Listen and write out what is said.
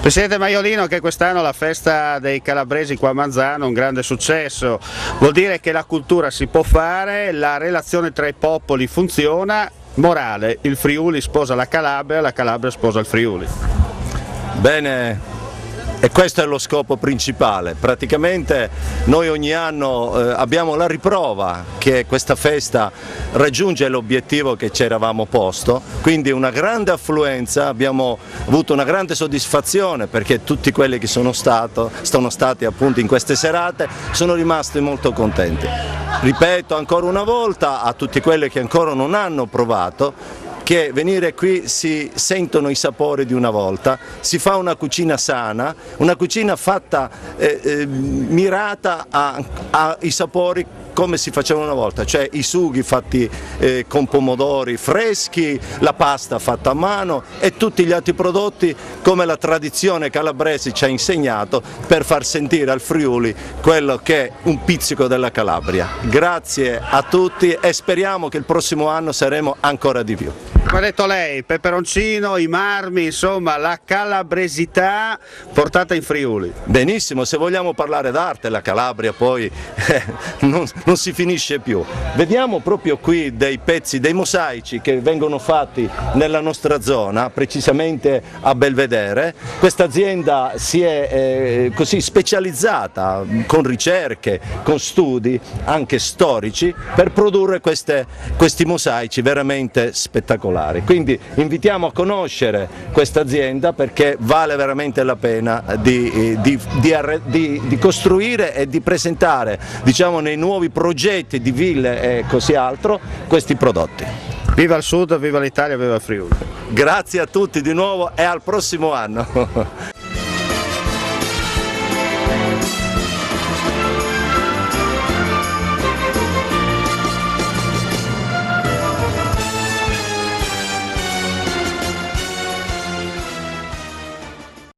Presidente Maiolino, che quest'anno la festa dei calabresi qua a Manzano è un grande successo, vuol dire che la cultura si può fare, la relazione tra i popoli funziona, morale, il Friuli sposa la Calabria sposa il Friuli. Bene, e questo è lo scopo principale. Praticamente noi ogni anno abbiamo la riprova che questa festa raggiunge l'obiettivo che ci eravamo posto, quindi una grande affluenza, abbiamo avuto una grande soddisfazione perché tutti quelli che sono stati appunto in queste serate sono rimasti molto contenti. Ripeto ancora una volta a tutti quelli che ancora non hanno provato che venire qui si sentono i sapori di una volta, si fa una cucina sana, una cucina fatta, mirata ai sapori come si faceva una volta, cioè i sughi fatti con pomodori freschi, la pasta fatta a mano e tutti gli altri prodotti come la tradizione calabrese ci ha insegnato per far sentire al Friuli quello che è un pizzico della Calabria. Grazie a tutti e speriamo che il prossimo anno saremo ancora di più. Come ha detto lei, il peperoncino, i marmi, insomma la calabresità portata in Friuli. Benissimo, se vogliamo parlare d'arte la Calabria poi non si finisce più. Vediamo proprio qui dei pezzi, dei mosaici che vengono fatti nella nostra zona, precisamente a Belvedere. Questa azienda si è così specializzata con ricerche, con studi anche storici per produrre questi mosaici veramente spettacolari. Quindi invitiamo a conoscere questa azienda perché vale veramente la pena di costruire e di presentare, diciamo, nei nuovi progetti di ville e così altro questi prodotti. Viva il Sud, viva l'Italia, viva il Friuli! Grazie a tutti di nuovo e al prossimo anno!